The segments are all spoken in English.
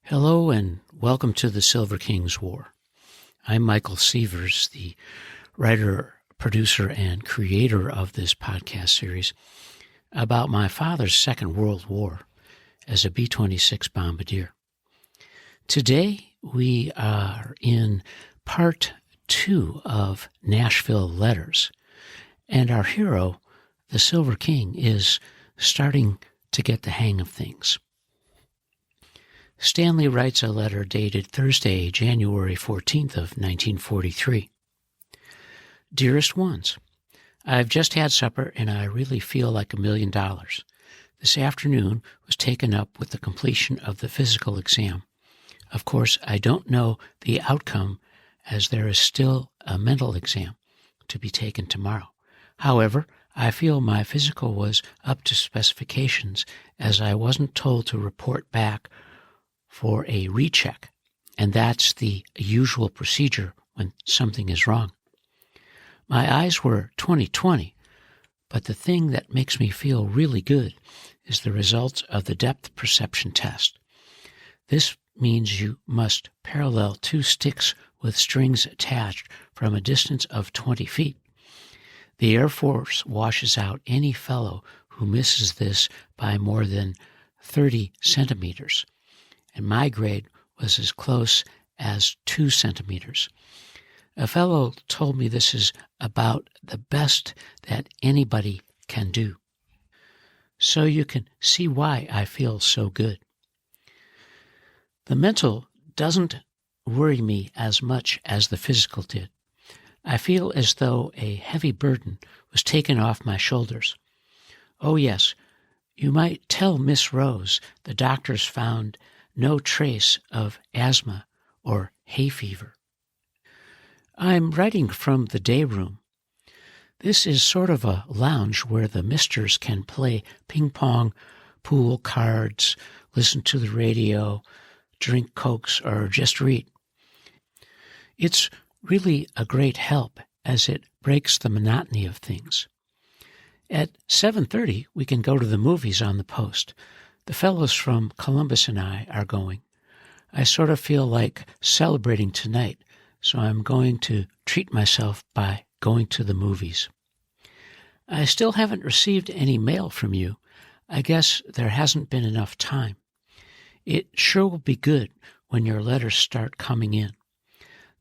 Hello and welcome to the Silver King's War. I'm Michael Sievers, the writer, producer, and creator of this podcast series about my father's Second World War as a B-26 bombardier. Today we are in part 2 of Nashville Letters, and our hero, the Silver King, is starting to get the hang of things. Stanley writes a letter dated Thursday, January 14th of 1943. Dearest Ones, I've just had supper and I really feel like $1 million. This afternoon was taken up with the completion of the physical exam. Of course, I don't know the outcome as there is still a mental exam to be taken tomorrow. However, I feel my physical was up to specifications as I wasn't told to report back for a recheck, and that's the usual procedure when something is wrong. My eyes were 20/20, but the thing that makes me feel really good is the results of the depth perception test. This means you must parallel 2 sticks with strings attached from a distance of 20 feet. The Air Force washes out any fellow who misses this by more than 30 centimeters. And my grade was as close as 2 centimeters. A fellow told me this is about the best that anybody can do. So you can see why I feel so good. The mental doesn't worry me as much as the physical did. I feel as though a heavy burden was taken off my shoulders. Oh yes, you might tell Miss Rose the doctors found no trace of asthma or hay fever. I'm writing from the day room. This is sort of a lounge where the misters can play ping pong, pool, cards, listen to the radio, drink Cokes, or just read. It's really a great help as it breaks the monotony of things. At 7:30, we can go to the movies on the post. The fellows from Columbus and I are going. I sort of feel like celebrating tonight, so I'm going to treat myself by going to the movies. I still haven't received any mail from you. I guess there hasn't been enough time. It sure will be good when your letters start coming in.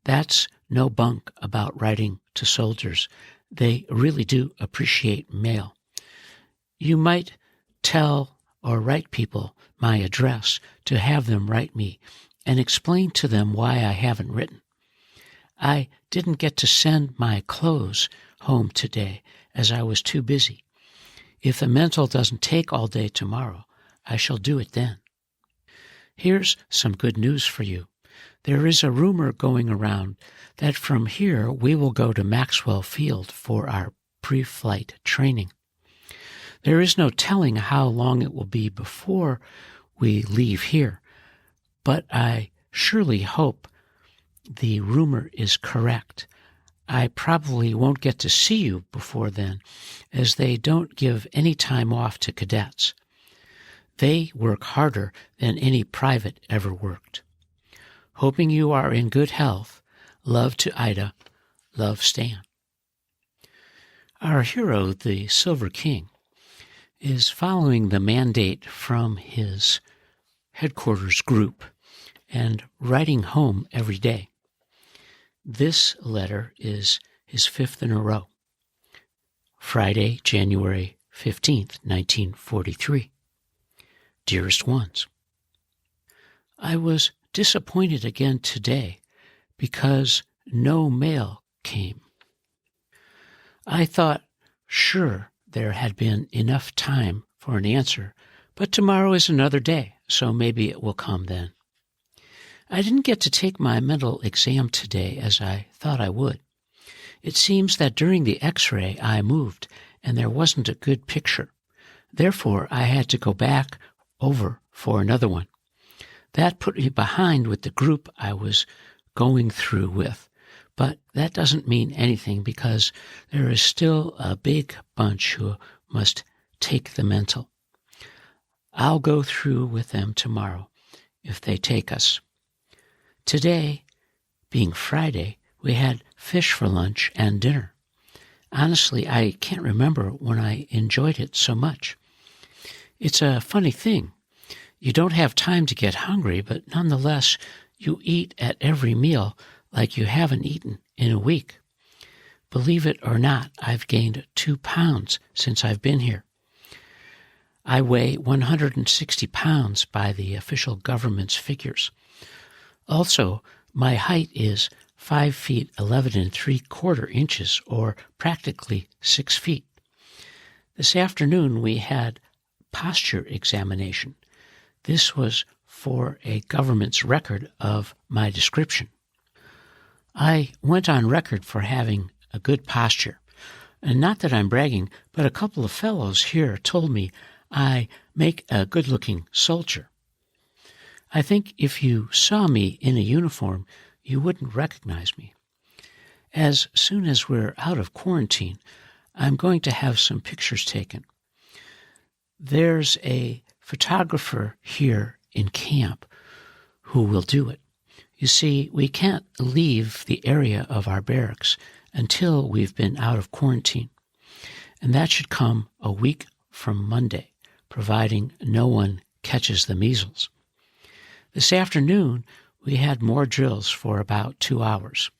That's no bunk about writing to soldiers. They really do appreciate mail. You might tell or write people my address to have them write me and explain to them why I haven't written. I didn't get to send my clothes home today as I was too busy. If the mental doesn't take all day tomorrow, I shall do it then. Here's some good news for you. There is a rumor going around that from here we will go to Maxwell Field for our pre-flight training. There is no telling how long it will be before we leave here, but I surely hope the rumor is correct. I probably won't get to see you before then, as they don't give any time off to cadets. They work harder than any private ever worked. Hoping you are in good health, love to Ida, love Stan. Our hero, the Silver King, is following the mandate from his headquarters group and writing home every day. This letter is his 5th in a row. Friday, January 15th, 1943. Dearest Ones, I was disappointed again today because no mail came. I thought, sure, there had been enough time for an answer, but tomorrow is another day, so maybe it will come then. I didn't get to take my mental exam today as I thought I would. It seems that during the X-ray I moved and there wasn't a good picture. Therefore, I had to go back over for another one. That put me behind with the group I was going through with, but that doesn't mean anything because there is still a big bunch who must take the mental. I'll go through with them tomorrow, if they take us. Today, being Friday, we had fish for lunch and dinner. Honestly, I can't remember when I enjoyed it so much. It's a funny thing. You don't have time to get hungry, but nonetheless, you eat at every meal like you haven't eaten in a week. Believe it or not, I've gained 2 pounds since I've been here. I weigh 160 pounds by the official government's figures. Also, my height is 5 feet 11 3/4 inches, or practically 6 feet. This afternoon we had posture examination. This was for a government's record of my description. I went on record for having a good posture. And not that I'm bragging, but a couple of fellows here told me I make a good-looking soldier. I think if you saw me in a uniform, you wouldn't recognize me. As soon as we're out of quarantine, I'm going to have some pictures taken. There's a photographer here in camp who will do it. You see, we can't leave the area of our barracks until we've been out of quarantine, and that should come a week from Monday, providing no one catches the measles. This afternoon, we had more drills for about 2 hours.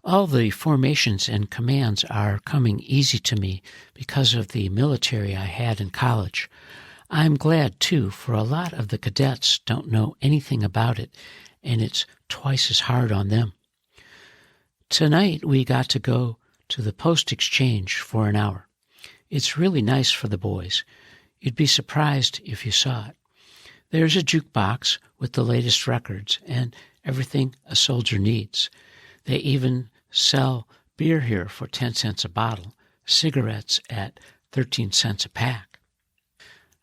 All the formations and commands are coming easy to me because of the military I had in college. I'm glad, too, for a lot of the cadets don't know anything about it, and it's twice as hard on them. Tonight we got to go to the post exchange for an hour. It's really nice for the boys. You'd be surprised if you saw it. There's a jukebox with the latest records and everything a soldier needs. They even sell beer here for 10 cents a bottle, cigarettes at 13 cents a pack.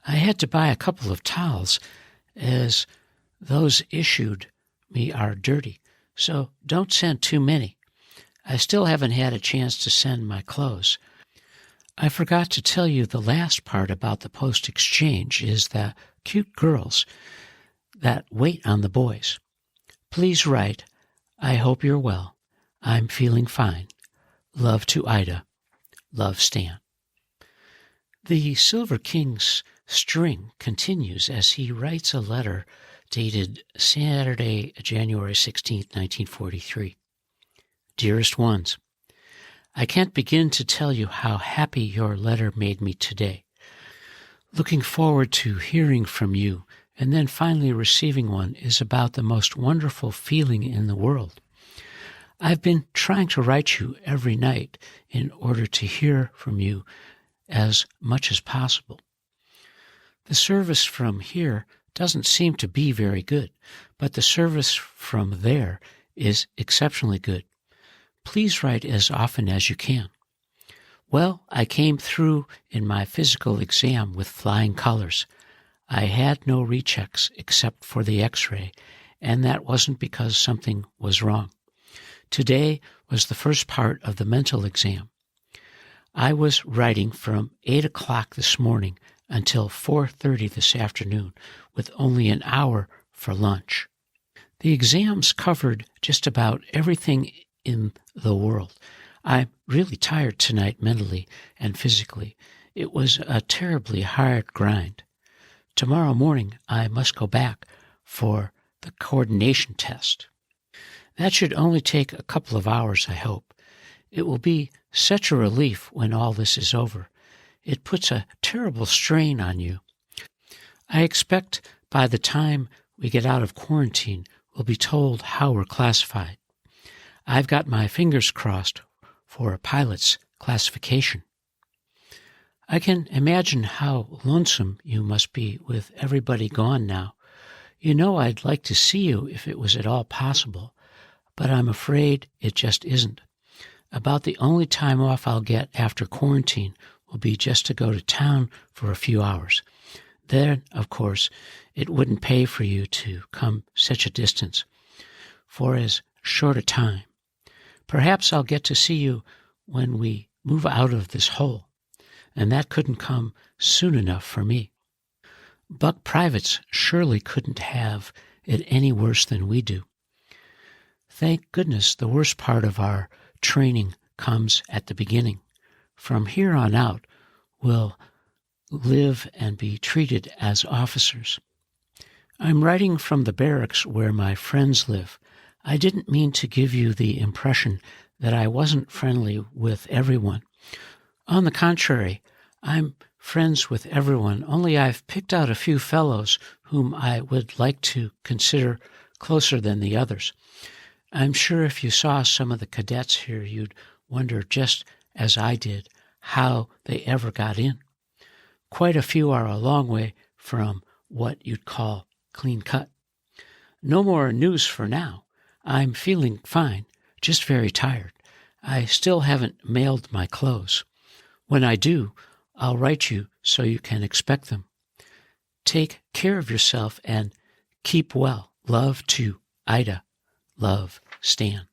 I had to buy a couple of towels, as those issued me are dirty, so don't send too many. I still haven't had a chance to send my clothes. I forgot to tell you the last part about the post-exchange is the cute girls that wait on the boys. Please write, I hope you're well. I'm feeling fine. Love to Ida. Love, Stan. The Silver King's string continues as he writes a letter dated Saturday, January 16th, 1943. Dearest Ones, I can't begin to tell you how happy your letter made me today. Looking forward to hearing from you and then finally receiving one is about the most wonderful feeling in the world. I've been trying to write you every night in order to hear from you as much as possible. The service from here doesn't seem to be very good, but the service from there is exceptionally good. Please write as often as you can. Well, I came through in my physical exam with flying colors. I had no rechecks except for the x-ray, and that wasn't because something was wrong. Today was the first part of the mental exam. I was writing from 8 o'clock this morning until 4:30 this afternoon, with only an hour for lunch. The exams covered just about everything in the world. I'm really tired tonight mentally and physically. It was a terribly hard grind. Tomorrow morning I must go back for the coordination test. That should only take a couple of hours, I hope. It will be such a relief when all this is over. It puts a terrible strain on you. I expect by the time we get out of quarantine, we'll be told how we're classified. I've got my fingers crossed for a pilot's classification. I can imagine how lonesome you must be with everybody gone now. You know I'd like to see you if it was at all possible, but I'm afraid it just isn't. About the only time off I'll get after quarantine will be just to go to town for a few hours. Then, of course, it wouldn't pay for you to come such a distance for as short a time. Perhaps I'll get to see you when we move out of this hole, and that couldn't come soon enough for me. Buck privates surely couldn't have it any worse than we do. Thank goodness the worst part of our training comes at the beginning. From here on out, we'll live and be treated as officers. I'm writing from the barracks where my friends live. I didn't mean to give you the impression that I wasn't friendly with everyone. On the contrary, I'm friends with everyone, only I've picked out a few fellows whom I would like to consider closer than the others. I'm sure if you saw some of the cadets here, you'd wonder, just as I did, how they ever got in. Quite a few are a long way from what you'd call clean cut. No more news for now. I'm feeling fine, just very tired. I still haven't mailed my clothes. When I do, I'll write you so you can expect them. Take care of yourself and keep well. Love to Ida. Love, Stan.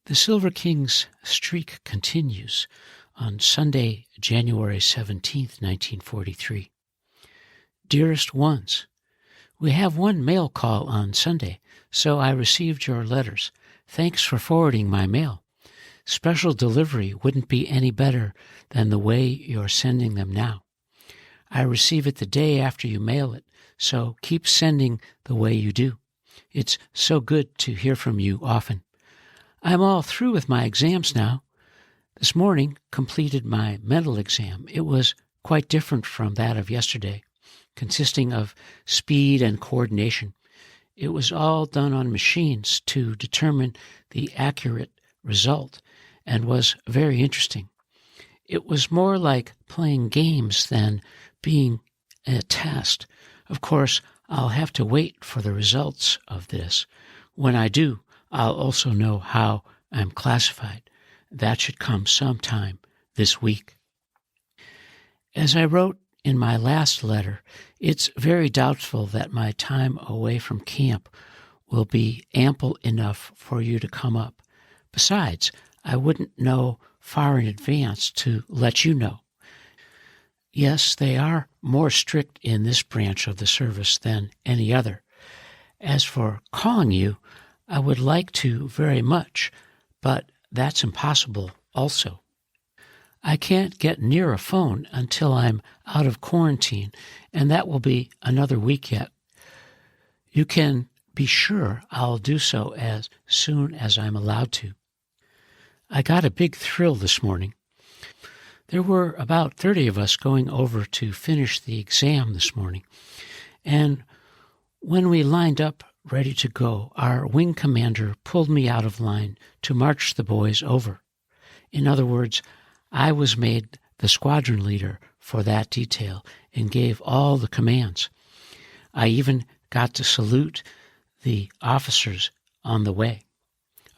The Silver King's streak continues on Sunday, January 17th, 1943. Dearest Ones, we have one mail call on Sunday, so I received your letters. Thanks for forwarding my mail. Special delivery wouldn't be any better than the way you're sending them now. I receive it the day after you mail it, so keep sending the way you do. It's so good to hear from you often. I'm all through with my exams now. This morning completed my mental exam. It was quite different from that of yesterday, consisting of speed and coordination. It was all done on machines to determine the accurate result and was very interesting. It was more like playing games than being a test. Of course, I'll have to wait for the results of this. When I do, I'll also know how I'm classified. That should come sometime this week. As I wrote in my last letter, it's very doubtful that my time away from camp will be ample enough for you to come up. Besides, I wouldn't know far in advance to let you know. Yes, they are more strict in this branch of the service than any other. As for calling you, I would like to very much, but that's impossible also. I can't get near a phone until I'm out of quarantine, and that will be another week yet. You can be sure I'll do so as soon as I'm allowed to. I got a big thrill this morning. There were about 30 of us going over to finish the exam this morning, and when we lined up ready to go, our wing commander pulled me out of line to march the boys over. In other words, I was made the squadron leader for that detail and gave all the commands. I even got to salute the officers on the way.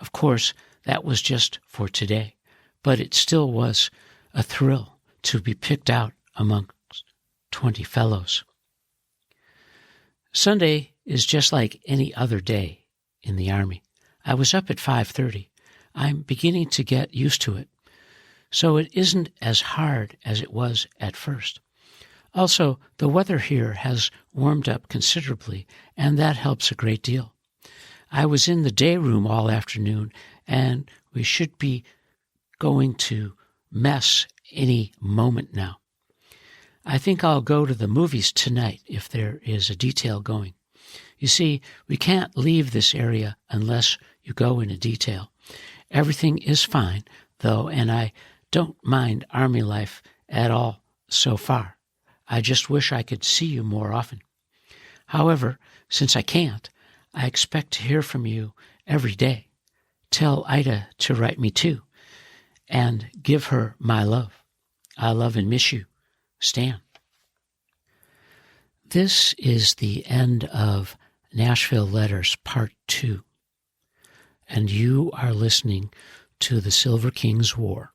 Of course, that was just for today, but it still was a thrill to be picked out amongst 20 fellows. Sunday is just like any other day in the Army. I was up at 5:30. I'm beginning to get used to it, so it isn't as hard as it was at first. Also, the weather here has warmed up considerably, and that helps a great deal. I was in the day room all afternoon, and we should be going to mess any moment now. I think I'll go to the movies tonight if there is a detail going. You see, we can't leave this area unless you go in a detail. Everything is fine, though, and I don't mind Army life at all so far. I just wish I could see you more often. However, since I can't, I expect to hear from you every day. Tell Ida to write me too, and give her my love. I love and miss you, Stan. This is the end of Nashville Letters Part 2, and you are listening to the Silver King's War.